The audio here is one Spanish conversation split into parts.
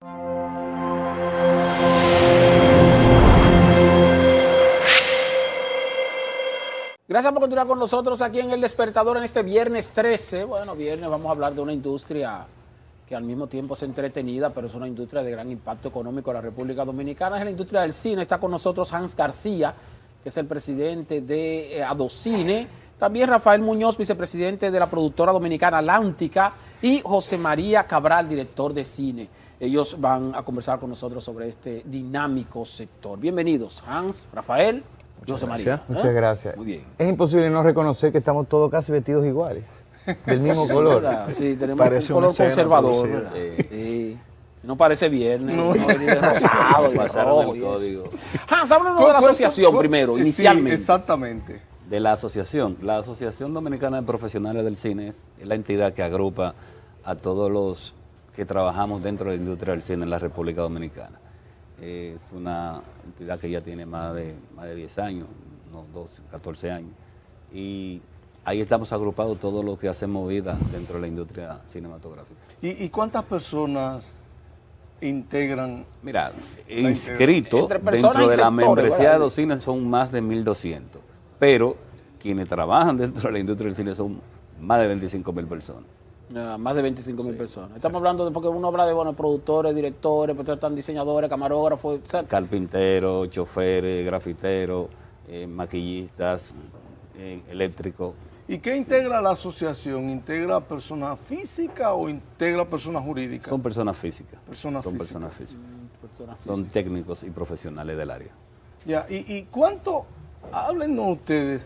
Gracias por continuar con nosotros aquí en El Despertador en este viernes 13. Bueno, viernes vamos a hablar de una industria que al mismo tiempo es entretenida, pero es una industria de gran impacto económico en la República Dominicana. Es la industria del cine. Está con nosotros Hans García, que es el presidente de Adocine. También Rafael Muñoz, vicepresidente de la productora dominicana Lántica. Y José María Cabral, director de cine. Ellos van a conversar con nosotros sobre este dinámico sector. Bienvenidos, Hans, Rafael. José María. Muchas gracias. Muy bien. Es imposible no reconocer que estamos todos casi vestidos iguales, del mismo color. Sí, tenemos Parece un color una escena conservador. producida. Sí. No parece viernes, No. no de rosado y Pasaron rojo el y eso. código. Hans, háblanos de la asociación primero, Sí, inicialmente. exactamente. De la asociación. La Asociación Dominicana de Profesionales del Cine es la entidad que agrupa a todos los que trabajamos dentro de la industria del cine en la República Dominicana. Es una entidad que ya tiene más de 10 años, no 12, 14 años. Y ahí estamos agrupados todos los que hacemos vida dentro de la industria cinematográfica. ¿Y cuántas personas integran? Mira, inscritos Entre personas dentro y de la sectores, membresía ¿verdad? de Adocine son más de 1.200, pero quienes trabajan dentro de la industria del cine son más de 25.000 personas. Más de 25.000 personas. Estamos hablando de, porque uno habla de productores, directores, pero están diseñadores, camarógrafos, o sea, Carpinteros, choferes, grafiteros, maquillistas, eléctricos. ¿Y qué integra la asociación? ¿Integra personas físicas o integra personas jurídicas? Son personas físicas. Personas son físicas. personas físicas. personas Son físicas. técnicos y profesionales del área. Ya, ¿y cuánto? Háblenos ustedes.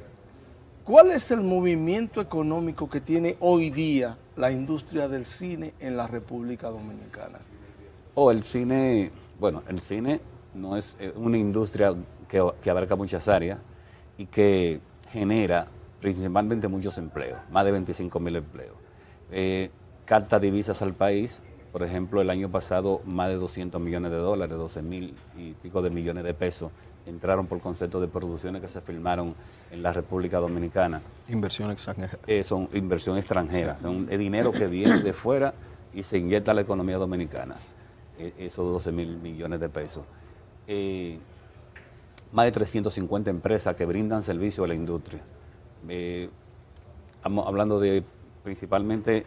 ¿Cuál es el movimiento económico que tiene hoy día la industria del cine en la República Dominicana? El cine, bueno, el cine no es una industria que abarca muchas áreas y que genera principalmente muchos empleos, más de 25.000 empleos. Capta divisas al país, por ejemplo, el año pasado más de 200 millones de dólares, 12.000 y pico de millones de pesos entraron por concepto de producciones que se filmaron en la República Dominicana. Inversión extranjera. Son inversión extranjera, son dinero que viene de fuera y se inyecta a la economía dominicana, esos 12.000 millones de pesos. Más de 350 empresas que brindan servicio a la industria. Estamos hablando de principalmente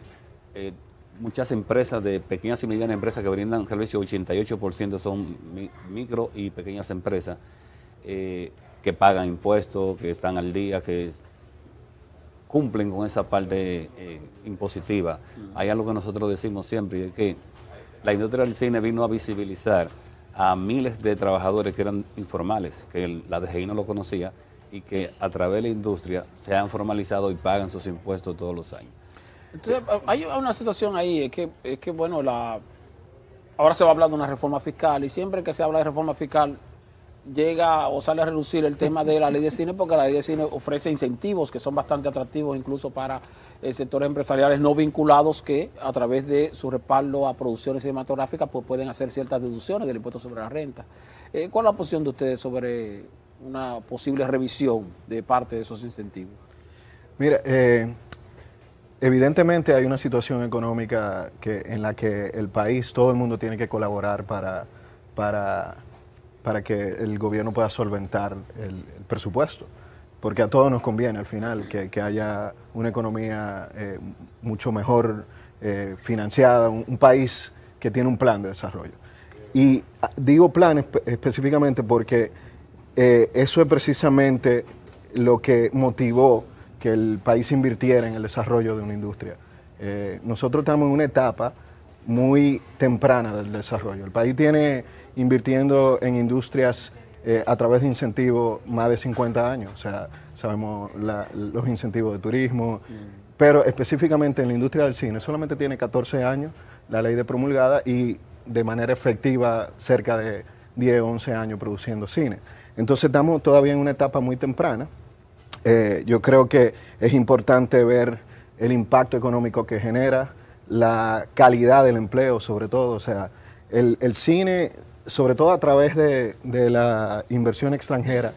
muchas empresas, de pequeñas y medianas empresas que brindan servicio, 88% son micro y pequeñas empresas que pagan impuestos, que están al día, que cumplen con esa parte impositiva. Hay algo que nosotros decimos siempre, y es que la industria del cine vino a visibilizar a miles de trabajadores que eran informales, que la DGI no lo conocía, y que a través de la industria se han formalizado y pagan sus impuestos todos los años. Entonces, hay una situación ahí, es que bueno, ahora se va a hablar de una reforma fiscal y siempre que se habla de reforma fiscal llega o sale a relucir el tema de la ley de cine, porque la ley de cine ofrece incentivos que son bastante atractivos incluso para sectores empresariales no vinculados que a través de su respaldo a producciones cinematográficas pues pueden hacer ciertas deducciones del impuesto sobre la renta. ¿Cuál es la posición de ustedes sobre una posible revisión de parte de esos incentivos? Mira, evidentemente hay una situación económica en la que el país, todo el mundo tiene que colaborar para que el gobierno pueda solventar el presupuesto, porque a todos nos conviene al final que haya una economía mucho mejor financiada, un país que tiene un plan de desarrollo. Y digo plan específicamente porque eso es precisamente lo que motivó que el país invirtiera en el desarrollo de una industria. Nosotros estamos en una etapa muy temprana del desarrollo. El país tiene invirtiendo en industrias a través de incentivos más de 50 años. O sea, sabemos los incentivos de turismo, pero específicamente en la industria del cine solamente tiene 14 años la ley de promulgada y de manera efectiva cerca de 10, 11 años produciendo cine. Entonces estamos todavía en una etapa muy temprana. Yo creo que es importante ver el impacto económico que genera, la calidad del empleo sobre todo. O sea, el cine, sobre todo a través de la inversión extranjera,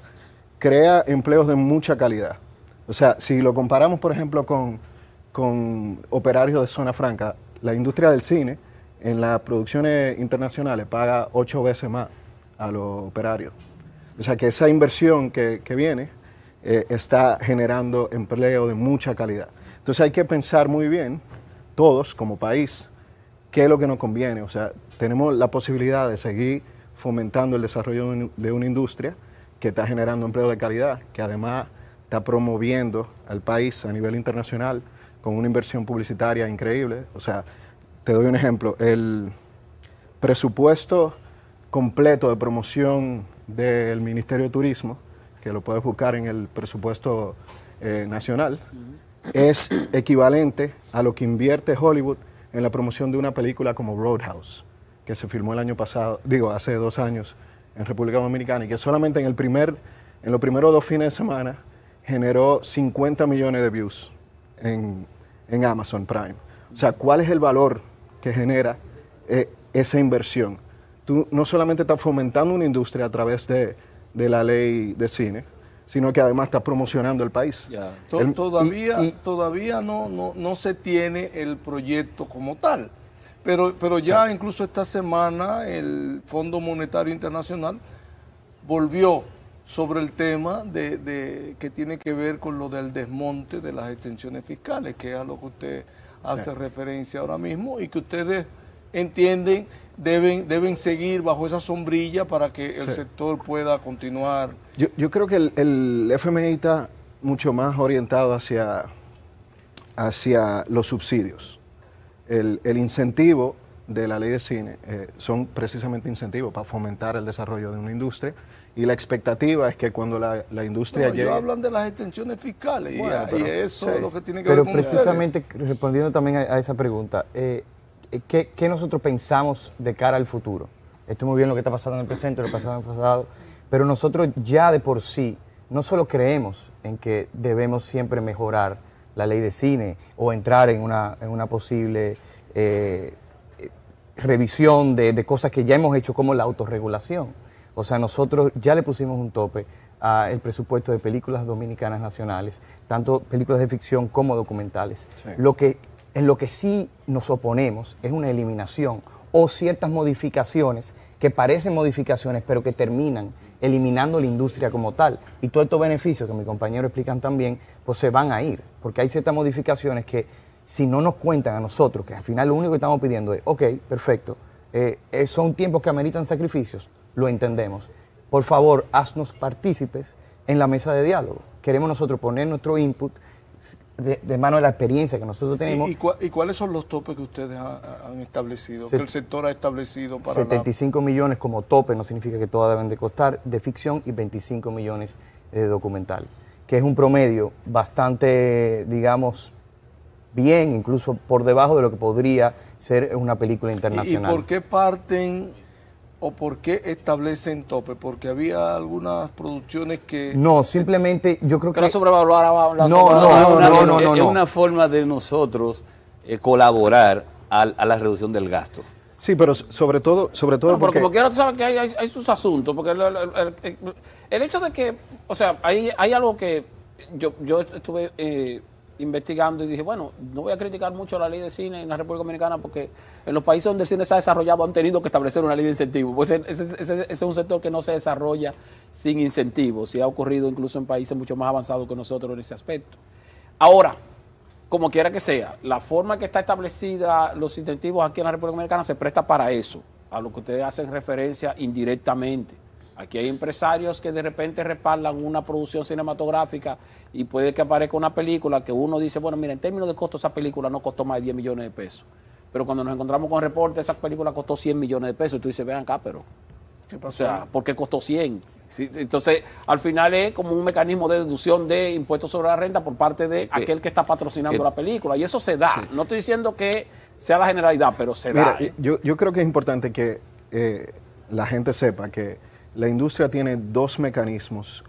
crea empleos de mucha calidad. O sea, si lo comparamos, por ejemplo, con operarios de zona franca, la industria del cine en las producciones internacionales paga 8 veces más a los operarios. O sea que esa inversión que viene está generando empleo de mucha calidad. Entonces hay que pensar muy bien, todos como país, qué es lo que nos conviene. O sea, tenemos la posibilidad de seguir fomentando el desarrollo de una industria que está generando empleo de calidad, que además está promoviendo al país a nivel internacional con una inversión publicitaria increíble. O sea, te doy un ejemplo, el presupuesto completo de promoción del Ministerio de Turismo, que lo puedes buscar en el presupuesto nacional, es equivalente a lo que invierte Hollywood en la promoción de una película como Roadhouse, que se filmó el año pasado, hace 2 años en República Dominicana, y que solamente en los primeros 2 fines de semana generó 50 millones de views en Amazon Prime. O sea, ¿cuál es el valor que genera esa inversión? Tú no solamente estás fomentando una industria a través de la ley de cine, sino que además estás promocionando el país. Ya. Todavía no se tiene el proyecto como tal, pero ya incluso esta semana el Fondo Monetario Internacional volvió sobre el tema que tiene que ver con lo del desmonte de las extensiones fiscales, que es a lo que usted hace referencia ahora mismo y que ustedes entienden deben seguir bajo esa sombrilla para que el sector pueda continuar. Yo creo que el FMI está mucho más orientado hacia los subsidios. El incentivo de la ley de cine son precisamente incentivos para fomentar el desarrollo de una industria, y la expectativa es que cuando la industria llegue... Ellos hablan de las extensiones fiscales y eso es lo que tiene que pero ver con precisamente ustedes. respondiendo también a esa pregunta, ¿qué nosotros pensamos de cara al futuro? Esto es muy bien lo que está pasando en el presente, lo que pasado en el pasado, pero nosotros ya de por sí no solo creemos en que debemos siempre mejorar la ley de cine o entrar en una posible revisión de cosas que ya hemos hecho, como la autorregulación. O sea, nosotros ya le pusimos un tope al presupuesto de películas dominicanas nacionales, tanto películas de ficción como documentales. Sí. En lo que sí nos oponemos es una eliminación o ciertas modificaciones que parecen modificaciones, pero que terminan eliminando la industria como tal. Y todos estos beneficios que mis compañeros explican también, pues se van a ir, porque hay ciertas modificaciones que si no nos cuentan a nosotros, que al final lo único que estamos pidiendo es, ok, perfecto, son tiempos que ameritan sacrificios, lo entendemos. Por favor, haznos partícipes en la mesa de diálogo. Queremos nosotros poner nuestro input de mano de la experiencia que nosotros tenemos. ¿Y cuáles son los topes que ustedes han establecido, que el sector ha establecido para 75 millones como tope, no significa que todas deben de costar, de ficción, y 25 millones de documental, que es un promedio bastante, digamos, bien, incluso por debajo de lo que podría ser una película internacional. ¿Y por qué parten o por qué establecen tope? Porque había algunas producciones que... No, simplemente yo creo que... la sobrevaloraba. No. Es una forma de nosotros colaborar a la reducción del gasto. Sí, pero sobre todo Pero porque... como quiera, tú sabes que hay sus asuntos, porque el hecho de que, o sea, hay algo que yo estuve investigando y dije, bueno, no voy a criticar mucho la ley de cine en la República Dominicana, porque en los países donde el cine se ha desarrollado han tenido que establecer una ley de incentivos, pues ese es un sector que no se desarrolla sin incentivos, y ha ocurrido incluso en países mucho más avanzados que nosotros en ese aspecto. Ahora, como quiera que sea, la forma que está establecida los incentivos aquí en la República Dominicana se presta para eso, a lo que ustedes hacen referencia indirectamente. Aquí hay empresarios que de repente respaldan una producción cinematográfica y puede que aparezca una película que uno dice, bueno, mira, en términos de costo esa película no costó más de 10 millones de pesos. Pero cuando nos encontramos con el reporte, esa película costó 100 millones de pesos. Y tú dices, vean acá, pero... ¿Qué pasó? O sea, ¿por qué costó 100? ¿Sí? Entonces, al final es como un mecanismo de deducción de impuestos sobre la renta por parte de aquel que está patrocinando la película. Y eso se da. Sí. No estoy diciendo que sea la generalidad, pero se da. Yo creo que es importante que la gente sepa que la industria tiene 2 mecanismos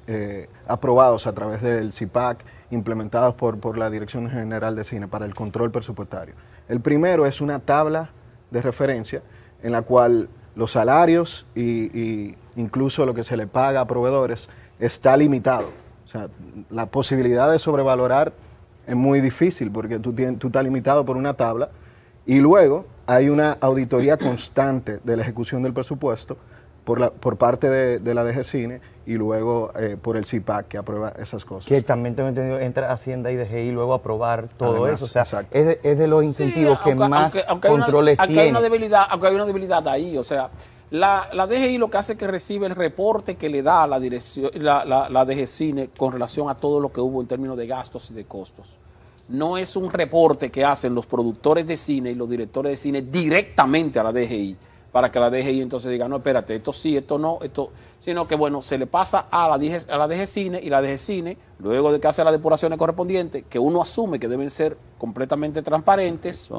aprobados a través del CIPAC, implementados por la Dirección General de Cine para el control presupuestario. El primero es una tabla de referencia en la cual los salarios y incluso lo que se le paga a proveedores está limitado. O sea, la posibilidad de sobrevalorar es muy difícil porque tú estás limitado por una tabla, y luego hay una auditoría constante de la ejecución del presupuesto por parte de la DGCINE y luego por el CIPAC que aprueba esas cosas. Que también tengo entendido, entra Hacienda y DGI y luego aprobar todo Además, eso. O sea, exacto. es de los incentivos que más controles aunque tiene. Aunque hay una debilidad ahí, o sea, la DGI lo que hace es que recibe el reporte que le da la dirección, la DGCINE con relación a todo lo que hubo en términos de gastos y de costos. No es un reporte que hacen los productores de cine y los directores de cine directamente a la DGI, para que la DGI entonces diga, no, espérate, esto sí, esto no, sino que bueno, se le pasa a la DGCINE y la DGCINE, luego de que hace las depuraciones correspondientes, que uno asume que deben ser completamente transparentes,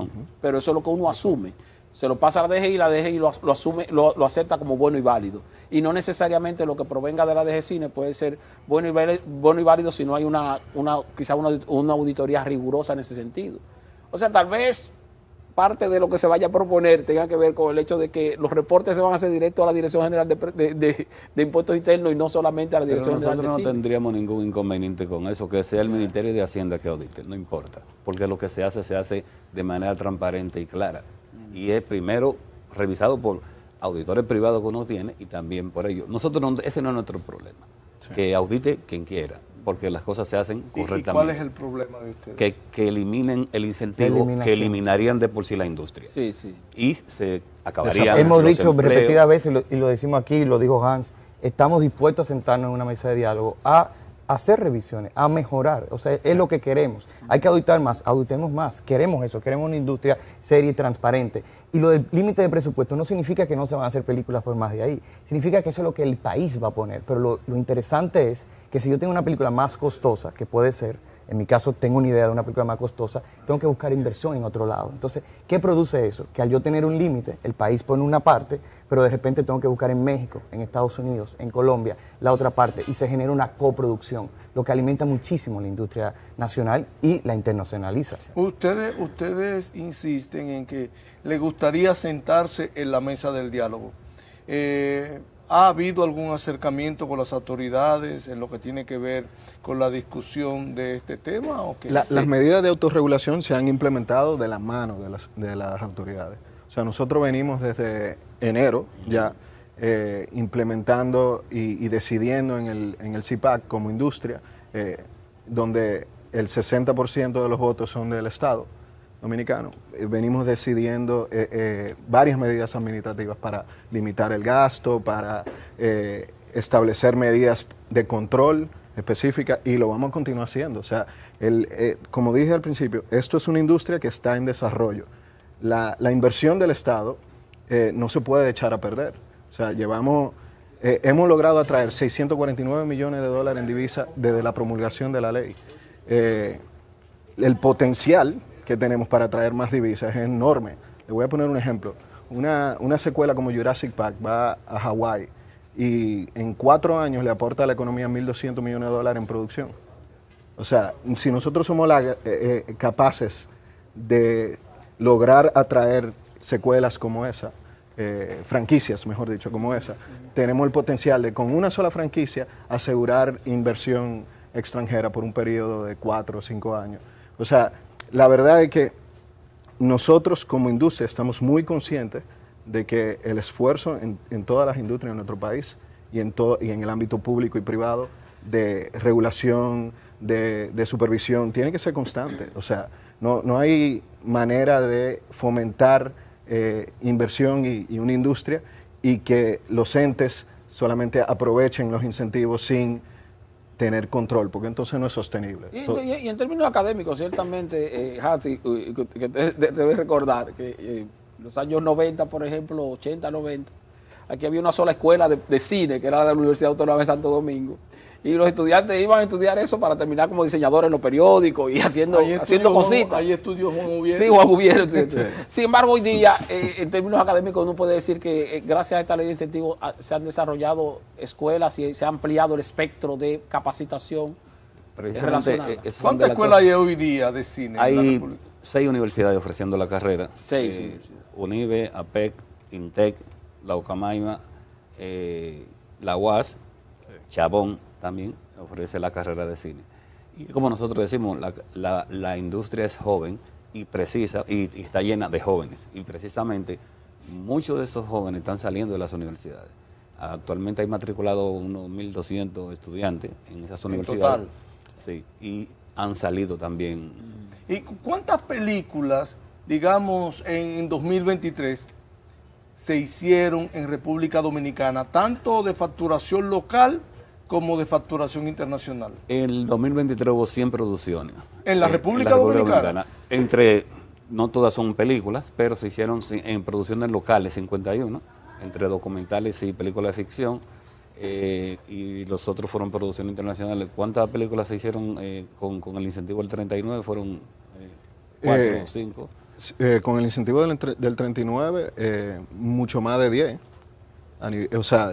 pero eso es lo que uno asume. Se lo pasa a la DGI y la DGI lo asume, lo acepta como bueno y válido. Y no necesariamente lo que provenga de la DGCINE puede ser bueno y válido si no hay quizá una auditoría rigurosa en ese sentido. O sea, tal vez parte de lo que se vaya a proponer tenga que ver con el hecho de que los reportes se van a hacer directo a la Dirección General de Impuestos Internos y no solamente a la Dirección General de Nosotros no Cine. tendríamos ningún inconveniente con eso, que sea el Ministerio de Hacienda que audite, no importa, porque lo que se hace de manera transparente y clara. Y es primero revisado por auditores privados que uno tiene y también por ellos. Ese no es nuestro problema, que audite quien quiera, porque las cosas se hacen correctamente. ¿Y cuál es el problema de ustedes? Que eliminen el incentivo que eliminarían de por sí la industria. Sí, sí. Y se acabarían Hemos los dicho empleos. repetidas veces, y lo decimos aquí, y lo dijo Hans, estamos dispuestos a sentarnos en una mesa de diálogo a hacer revisiones, a mejorar. O sea, es lo que queremos. Hay que auditar más, auditemos más. Queremos eso, queremos una industria seria y transparente. Y lo del límite de presupuesto no significa que no se van a hacer películas por más de ahí. Significa que eso es lo que el país va a poner. Pero lo interesante es que si yo tengo una película más costosa, que puede ser, en mi caso tengo una idea de una película más costosa, tengo que buscar inversión en otro lado. Entonces, ¿qué produce eso? Que al yo tener un límite, el país pone una parte, pero de repente tengo que buscar en México, en Estados Unidos, en Colombia, la otra parte, y se genera una coproducción, lo que alimenta muchísimo la industria nacional y la internacionaliza. Ustedes insisten en que les gustaría sentarse en la mesa del diálogo. ¿Ha habido algún acercamiento con las autoridades en lo que tiene que ver con la discusión de este tema? ¿O qué? Las medidas de autorregulación se han implementado de la mano de las autoridades. O sea, nosotros venimos desde enero ya implementando y decidiendo en el CIPAC como industria, donde el 60% de los votos son del Estado Dominicano. Venimos decidiendo varias medidas administrativas para limitar el gasto, para establecer medidas de control específicas y lo vamos a continuar haciendo. O sea, como dije al principio, esto es una industria que está en desarrollo. La inversión del Estado no se puede echar a perder. O sea, hemos logrado atraer 649 millones de dólares en divisa desde la promulgación de la ley. El potencial que tenemos para atraer más divisas es enorme. Le voy a poner un ejemplo. Una secuela como Jurassic Park va a Hawái y en 4 años le aporta a la economía 1.200 millones de dólares en producción. O sea, si nosotros somos capaces de lograr atraer secuelas como esa, franquicias, mejor dicho, como esa, tenemos el potencial de con una sola franquicia asegurar inversión extranjera por un periodo de 4 o 5 años. O sea, la verdad es que nosotros como industria estamos muy conscientes de que el esfuerzo en todas las industrias de nuestro país y en el ámbito público y privado de regulación, de supervisión, tiene que ser constante. O sea, no hay manera de fomentar inversión y una industria y que los entes solamente aprovechen los incentivos sin tener control, porque entonces no es sostenible. Y en términos académicos, ciertamente, Hansi, que debes recordar que los años 90, por ejemplo, 80, 90, aquí había una sola escuela de cine, que era la de la Universidad Autónoma de Santo Domingo, y los estudiantes iban a estudiar eso para terminar como diseñadores en los periódicos y haciendo cositas. Ahí estudió Juan Ubiere. Sí, Juan Ubiere. Sin embargo, hoy día, en términos académicos, uno puede decir que gracias a esta ley de incentivos se han desarrollado escuelas y se ha ampliado el espectro de capacitación relacionada. ¿Cuántas escuelas hay hoy día de cine? Hay 6 universidades ofreciendo la carrera. 6. UNIBE, APEC, INTEC, la UCAMAIMA, la UAS, Chabón también ofrece la carrera de cine. Y como nosotros decimos, la industria es joven y precisa, y está llena de jóvenes. Y precisamente muchos de esos jóvenes están saliendo de las universidades. Actualmente hay matriculados unos 1.200 estudiantes en esas universidades. Total. Sí, y han salido también. ¿Y cuántas películas, digamos, en 2023 se hicieron en República Dominicana, tanto de facturación local como de facturación internacional? En el 2023 hubo 100 producciones. ¿En la República Dominicana? No todas son películas, pero se hicieron en producciones locales 51, entre documentales y películas de ficción, y los otros fueron producciones internacionales. ¿Cuántas películas se hicieron con el incentivo del 39? Fueron 4 o 5. Con el incentivo del 39, mucho más de 10. O sea,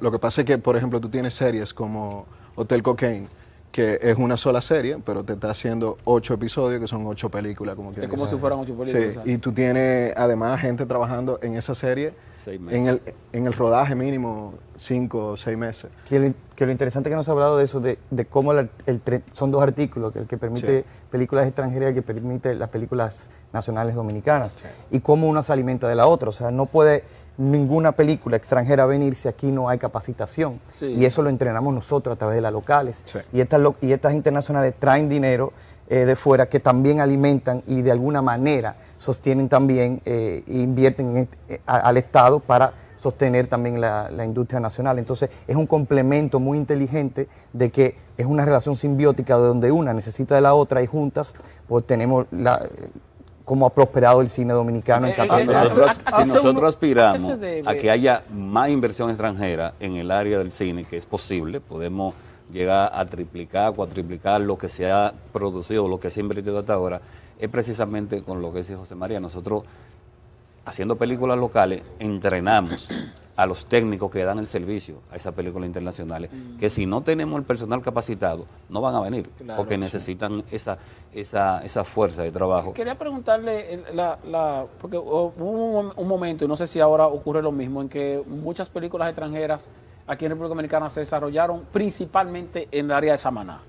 lo que pasa es que, por ejemplo, tú tienes series como Hotel Cocaine, que es una sola serie, pero te está haciendo 8 episodios, que son 8 películas. Es como si fueran 8 películas. Sí, y tú tienes además gente trabajando en esa serie 6 meses. en el rodaje mínimo 5 o 6 meses. Que lo interesante que nos ha hablado de eso, de cómo son 2 artículos, que el que permite películas extranjeras y el que permite las películas nacionales dominicanas, y cómo una se alimenta de la otra. O sea, no puede ninguna película extranjera venir si aquí no hay capacitación. Sí. Y eso lo entrenamos nosotros a través de las locales. Sí. Y estas internacionales traen dinero de fuera que también alimentan y de alguna manera sostienen también e invierten al Estado para sostener también la industria nacional. Entonces es un complemento muy inteligente de que es una relación simbiótica de donde una necesita de la otra y juntas pues tenemos cómo ha prosperado el cine dominicano en 14 años. Si nosotros aspiramos ¿a qué se debe? a que haya más inversión extranjera en el área del cine, que es posible, podemos llegar a triplicar, cuatriplicar lo que se ha producido, lo que se ha invertido hasta ahora, es precisamente con lo que dice José María. Nosotros, haciendo películas locales, entrenamos a los técnicos que dan el servicio a esas películas internacionales, que si no tenemos el personal capacitado, no van a venir, Claro, porque necesitan esa fuerza de trabajo. Quería preguntarle, porque hubo un momento, y no sé si ahora ocurre lo mismo, en que muchas películas extranjeras aquí en República Dominicana se desarrollaron principalmente en el área de Samaná.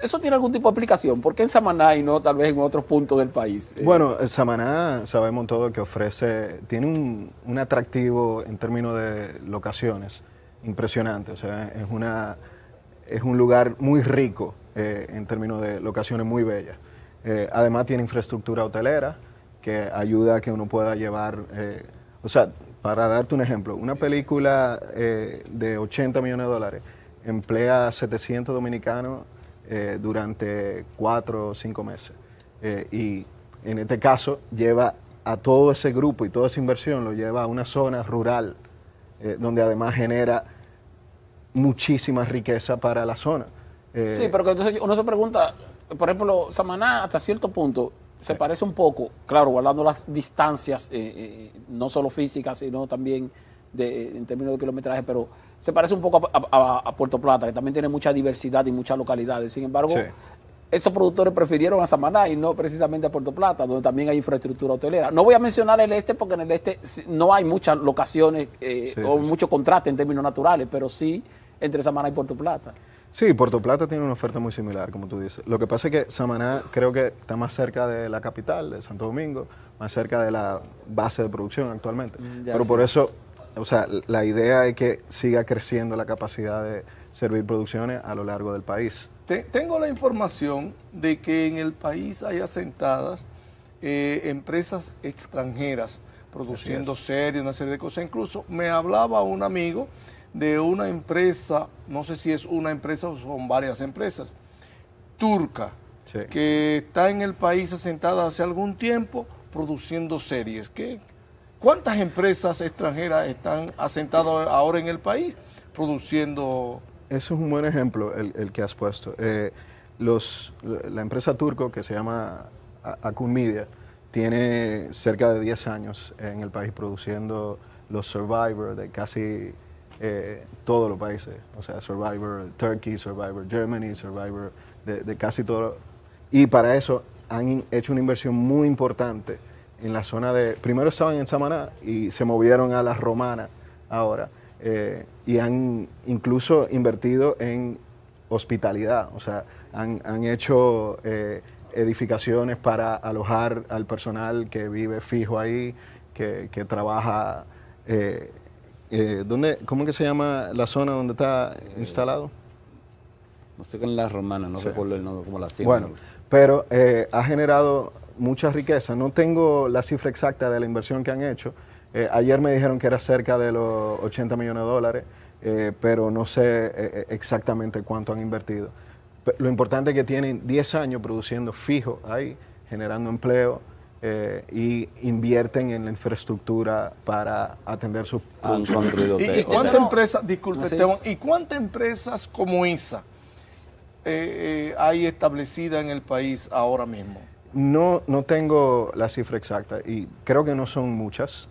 ¿Eso tiene algún tipo de explicación? ¿Por qué en Samaná y no tal vez en otros puntos del país? Bueno, Samaná sabemos todo que tiene un atractivo en términos de locaciones impresionante. O sea, es un lugar muy rico en términos de locaciones muy bellas. Además tiene infraestructura hotelera que ayuda a que uno pueda llevar, o sea, para darte un ejemplo, una película de 80 millones de dólares emplea 700 dominicanos durante 4 o 5 meses. Y en este caso lleva a todo ese grupo y toda esa inversión lo lleva a una zona rural donde además genera muchísima riqueza para la zona. Sí, pero que entonces uno se pregunta, por ejemplo, Samaná hasta cierto punto se parece un poco, claro, guardando las distancias, no solo físicas, sino también en términos de kilometraje, pero se parece un poco a Puerto Plata, que también tiene mucha diversidad y muchas localidades. Sin embargo, estos productores prefirieron a Samaná y no precisamente a Puerto Plata, donde también hay infraestructura hotelera. No voy a mencionar el este porque en el este no hay muchas locaciones mucho contraste en términos naturales, pero sí entre Samaná y Puerto Plata. Sí, Puerto Plata tiene una oferta muy similar, como tú dices. Lo que pasa es que Samaná creo que está más cerca de la capital, de Santo Domingo, más cerca de la base de producción actualmente. Pero por eso, o sea, la idea es que siga creciendo la capacidad de servir producciones a lo largo del país. Tengo la información de que en el país hay asentadas empresas extranjeras produciendo series, una serie de cosas. Incluso me hablaba un amigo de una empresa, no sé si es una empresa o son varias empresas, turca, que está en el país asentada hace algún tiempo produciendo series. ¿Cuántas empresas extranjeras están asentadas ahora en el país produciendo? Eso es un buen ejemplo el que has puesto. La empresa turco que se llama Akun Media tiene cerca de 10 años en el país produciendo los Survivor de casi todos los países. O sea, Survivor Turkey, Survivor Germany, Survivor de casi todo. Y para eso han hecho una inversión muy importante en la zona de... Primero estaban en Samaná y se movieron a La Romana ahora. Y han incluso invertido en hospitalidad, o sea, han hecho edificaciones para alojar al personal que vive fijo ahí, que trabaja. ¿Cómo que se llama la zona donde está instalado? No sé qué en la romana, no Sí. recuerdo el nombre, como la sigla. Bueno, pero ha generado mucha riqueza. No tengo la cifra exacta de la inversión que han hecho. Ayer me dijeron que era cerca de los 80 millones de dólares, pero no sé exactamente cuánto han invertido. Lo importante es que tienen 10 años produciendo fijo ahí, generando empleo, y invierten en la infraestructura para atender sus Han construido ¿Y cuántas hoteles. empresas, disculpe, ¿Sí? Esteban, y cuántas empresas como ISA hay establecidas en el país ahora mismo? No tengo la cifra exacta y creo que no son muchas.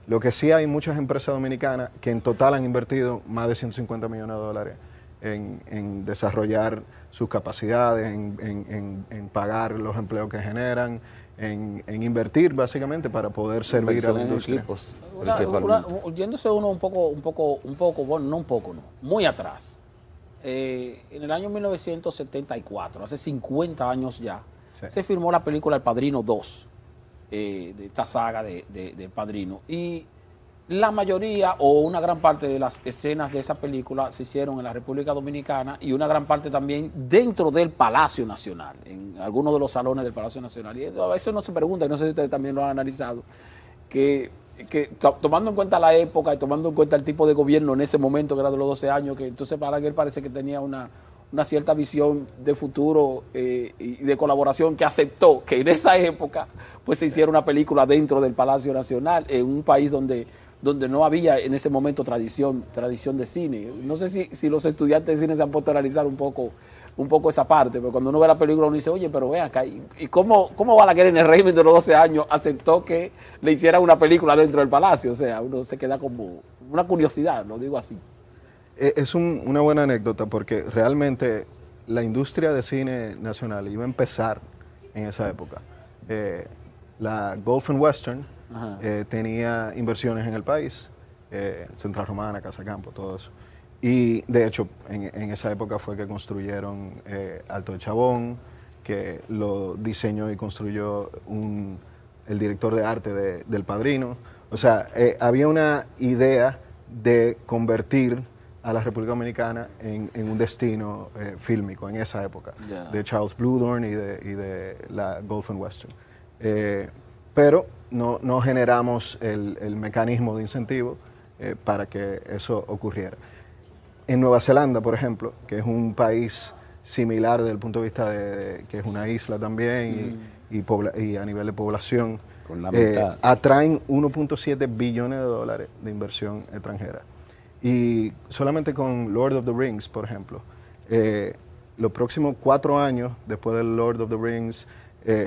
Lo que sí hay muchas empresas dominicanas que en total han invertido más de 150 millones de dólares en desarrollar sus capacidades, en pagar los empleos que generan, en invertir básicamente para poder servir a la Inversión en industria. equipos, Una- principalmente. yéndose uno un poco, bueno, no un poco, no, muy atrás. En el año 1974, hace 50 años ya, Sí. se firmó la película El Padrino 2, de esta saga de Padrino. Y la mayoría o una gran parte de las escenas de esa película se hicieron en la República Dominicana y una gran parte también dentro del Palacio Nacional, en algunos de los salones del Palacio Nacional. Y a veces uno se pregunta, y no sé si ustedes también lo han analizado, que tomando en cuenta la época y tomando en cuenta el tipo de gobierno en ese momento, que era de los 12 años, que entonces Balaguer parece que tenía una cierta visión de futuro y de colaboración, que aceptó que en esa época pues se hiciera una película dentro del Palacio Nacional, en un país donde no había en ese momento tradición de cine. No sé si los estudiantes de cine se han puesto a analizar un poco esa parte, pero cuando uno ve la película uno dice, oye, pero ve acá, ¿y cómo Balaguer en el régimen de los 12 años aceptó que le hiciera una película dentro del Palacio? O sea, uno se queda como una curiosidad, lo digo así. Es una buena anécdota porque realmente la industria de cine nacional iba a empezar en esa época. La Gulf and Western tenía inversiones en el país, Central Romana, Casa Campo, todo eso. Y de hecho, en esa época fue que construyeron Alto de Chabón, que lo diseñó y construyó el director de arte del Padrino. O sea, había una idea de convertir a la República Dominicana en un destino fílmico en esa época, de Charles Bluedorn y de la Gulf and Western. Pero no generamos el mecanismo de incentivo para que eso ocurriera. En Nueva Zelanda, por ejemplo, que es un país similar desde el punto de vista de que es una isla también y a nivel de población, Con la mitad. atraen 1.7 billones de dólares de inversión extranjera. Y solamente con Lord of the Rings, por ejemplo, los próximos 4 años después de Lord of the Rings,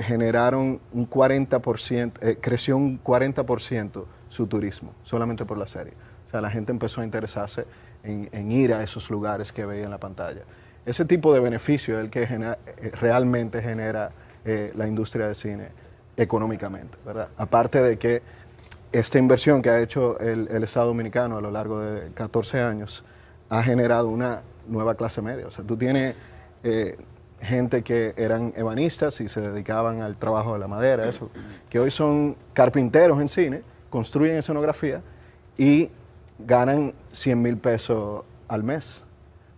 generaron un 40%, creció un 40% su turismo, solamente por la serie. O sea, la gente empezó a interesarse en ir a esos lugares que veía en la pantalla. Ese tipo de beneficio es el que realmente genera la industria de cine económicamente, ¿verdad? Aparte de que esta inversión que ha hecho el Estado Dominicano a lo largo de 14 años ha generado una nueva clase media. O sea, tú tienes gente que eran ebanistas y se dedicaban al trabajo de la madera, eso, que hoy son carpinteros en cine, construyen escenografía y ganan 100,000 pesos al mes.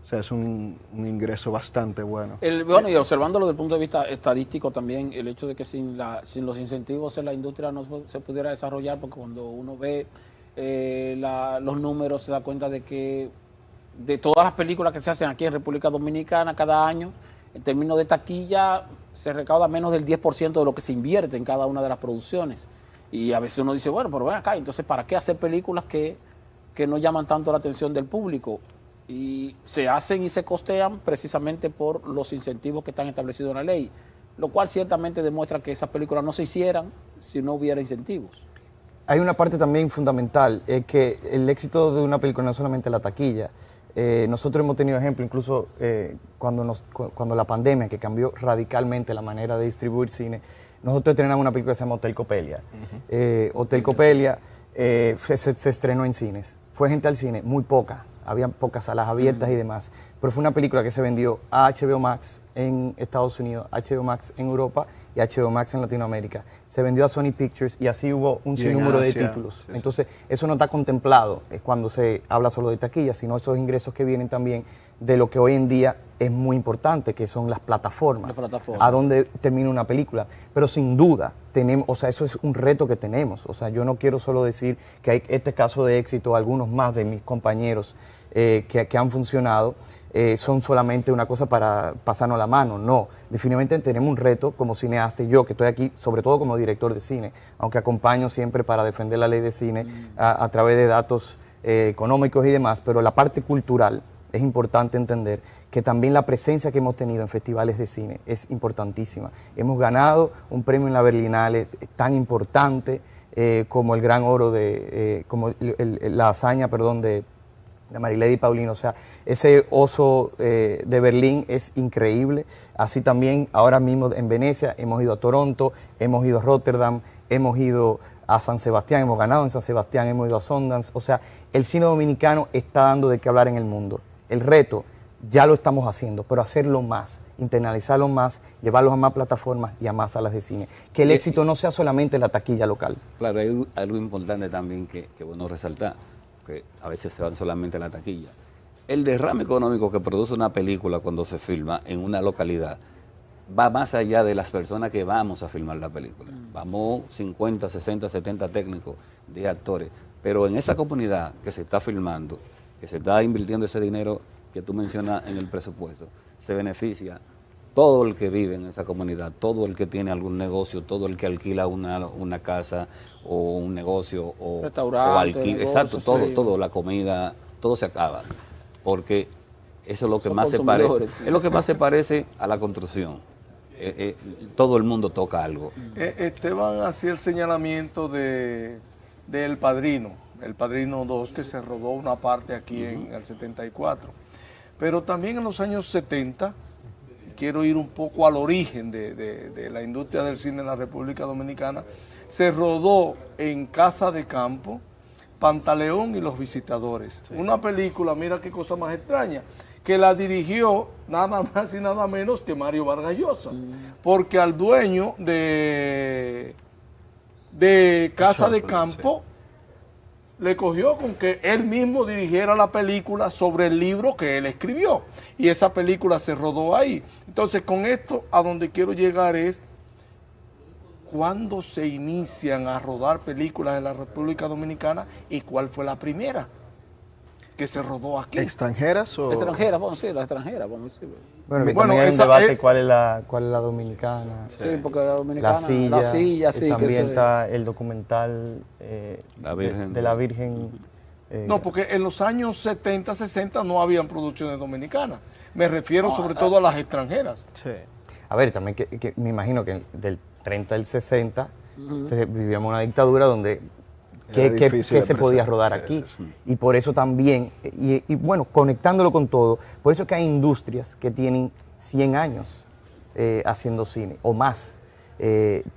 O sea, es un ingreso bastante bueno. Bueno, y observándolo desde el punto de vista estadístico también, el hecho de que sin los incentivos en la industria no se pudiera desarrollar, porque cuando uno ve los números se da cuenta de que de todas las películas que se hacen aquí en República Dominicana cada año, en términos de taquilla, se recauda menos del 10% de lo que se invierte en cada una de las producciones. Y a veces uno dice, bueno, pero ven acá, entonces ¿para qué hacer películas que no llaman tanto la atención del público? Y se hacen y se costean precisamente por los incentivos que están establecidos en la ley, lo cual ciertamente demuestra que esas películas no se hicieran si no hubiera incentivos. Hay una parte también fundamental, es que el éxito de una película no es solamente la taquilla. Nosotros hemos tenido ejemplo, incluso cuando la pandemia, que cambió radicalmente la manera de distribuir cine, nosotros teníamos una película que se llama Hotel Copelia. Hotel Copelia se estrenó en cines. Fue gente al cine, muy poca, había pocas salas abiertas y demás. Pero fue una película que se vendió a HBO Max en Estados Unidos, HBO Max en Europa y HBO Max en Latinoamérica. Se vendió a Sony Pictures y así hubo un Y en sinnúmero de Asia, títulos. sí, sí. Entonces, eso no está contemplado cuando se habla solo de taquilla, sino esos ingresos que vienen también de lo que hoy en día es muy importante, que son las plataformas. Las plataformas. A dónde termina una película. Pero sin duda, tenemos, o sea, eso es un reto que tenemos. O sea, yo no quiero solo decir que hay este caso de éxito, algunos más de mis compañeros que han funcionado, son solamente una cosa para pasarnos la mano. No, definitivamente tenemos un reto como cineasta y yo, que estoy aquí sobre todo como director de cine, aunque acompaño siempre para defender la ley de cine a través de datos económicos y demás, pero la parte cultural es importante entender que también la presencia que hemos tenido en festivales de cine es importantísima. Hemos ganado un premio en la Berlinale tan importante como el Gran Oro como la hazaña, perdón, de Marilady Paulino. O sea, ese oso de Berlín es increíble. Así también ahora mismo en Venecia hemos ido a Toronto, hemos ido a Rotterdam, hemos ido a San Sebastián, hemos ganado en San Sebastián, hemos ido a Sundance. O sea, el cine dominicano está dando de qué hablar en el mundo. El reto ya lo estamos haciendo, pero hacerlo más, internalizarlo más, llevarlos a más plataformas y a más salas de cine. Que el éxito no sea solamente la taquilla local. Claro, hay algo importante también que bueno resaltar, que a veces se van solamente a la taquilla. El derrame económico que produce una película cuando se filma en una localidad va más allá de las personas que vamos a filmar la película. Vamos 50, 60, 70 técnicos, 10 actores, pero en esa comunidad que se está filmando, que se está invirtiendo ese dinero que tú mencionas en el presupuesto, se beneficia todo el que vive en esa comunidad, todo el que tiene algún negocio, todo el que alquila una casa o un negocio o restaurante, alquila, negocio, exacto, todo, sí. todo, la comida, todo se acaba, porque eso es lo que Son más se parece, consumidores, sí. es lo que más se parece a la construcción. Todo el mundo toca algo. Esteban hacía el señalamiento de El Padrino 2, que se rodó una parte aquí en el 74. Pero también en los años 70, quiero ir un poco al origen de la industria del cine en la República Dominicana, se rodó en Casa de Campo, Pantaleón y Los Visitadores. Sí. Una película, mira qué cosa más extraña, que la dirigió nada más y nada menos que Mario Vargas Llosa, porque al dueño de Casa de Campo le cogió con que él mismo dirigiera la película sobre el libro que él escribió, y esa película se rodó ahí. Entonces, con esto a donde quiero llegar es, ¿cuándo se inician a rodar películas en la República Dominicana y cuál fue la primera que se rodó aquí? ¿Extranjeras o...? Extranjeras, vamos a decir, las extranjeras, vamos a decir. Bueno, que Bueno, también hay un esa debate es- cuál es la dominicana. Sí, porque la dominicana, La silla, sí, también que eso es. está el documental La Virgen. de la Virgen. No, porque en los años 70, 60 no habían producciones dominicanas. Me refiero sobre todo a las extranjeras. Sí. A ver, también que me imagino que del 30 al 60 vivíamos una dictadura donde Era ¿qué difícil se de podía presentar, rodar sí, aquí? sí, sí. Y por eso también, y bueno, conectándolo con todo, por eso es que hay industrias que tienen 100 años haciendo cine o más,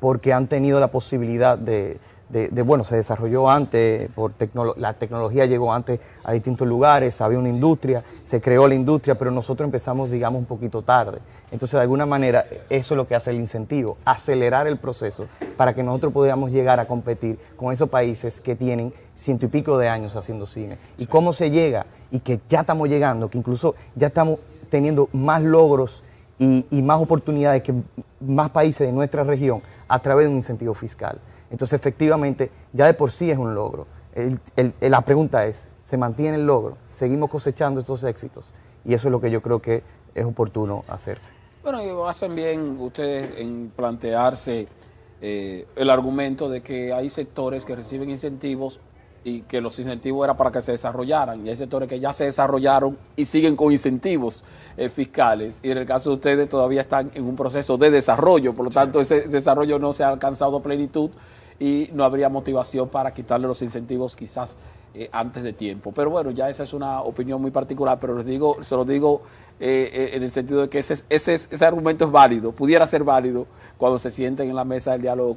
porque han tenido la posibilidad bueno, se desarrolló antes, la tecnología llegó antes a distintos lugares, había una industria, se creó la industria, pero nosotros empezamos, digamos, un poquito tarde. Entonces, de alguna manera, eso es lo que hace el incentivo, acelerar el proceso para que nosotros podamos llegar a competir con esos países que tienen 100 y pico de años haciendo cine. ¿Y cómo se llega? Y que ya estamos llegando, que incluso ya estamos teniendo más logros y más oportunidades que más países de nuestra región a través de un incentivo fiscal. Entonces, efectivamente, ya de por sí es un logro. La pregunta es, ¿se mantiene el logro? ¿Seguimos cosechando estos éxitos? Y eso es lo que yo creo que es oportuno hacerse. Bueno, y hacen bien ustedes en plantearse el argumento de que hay sectores que reciben incentivos y que los incentivos eran para que se desarrollaran, y hay sectores que ya se desarrollaron y siguen con incentivos fiscales, y en el caso de ustedes todavía están en un proceso de desarrollo, por lo tanto ese desarrollo no se ha alcanzado a plenitud y no habría motivación para quitarle los incentivos quizás antes de tiempo. Pero bueno, ya esa es una opinión muy particular, pero se lo digo en el sentido de que ese argumento es válido, pudiera ser válido cuando se sienten en la mesa del diálogo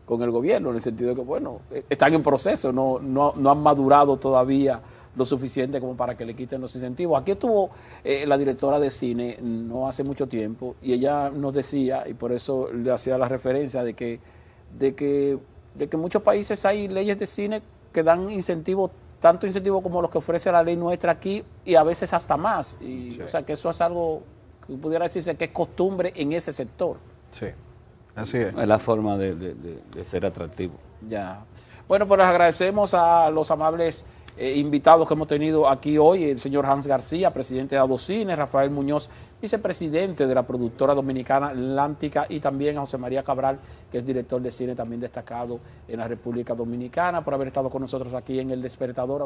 con el gobierno, en el sentido de que, bueno, están en proceso, no han madurado todavía lo suficiente como para que le quiten los incentivos. Aquí estuvo la directora de cine no hace mucho tiempo y ella nos decía, y por eso le hacía la referencia de que en muchos países hay leyes de cine que dan incentivos, tanto incentivos como los que ofrece la ley nuestra aquí y a veces hasta más. Y, Sí. O sea que eso es algo que pudiera decirse que es costumbre en ese sector. Sí, así es. Es la forma de ser atractivo. Ya. Bueno, pues les agradecemos a los amables invitados que hemos tenido aquí hoy, el señor Hans García, presidente de Adocine, Rafael Muñoz, vicepresidente de la productora dominicana Atlántica, y también a José María Cabral, que es director de cine también destacado en la República Dominicana, por haber estado con nosotros aquí en El Despertador.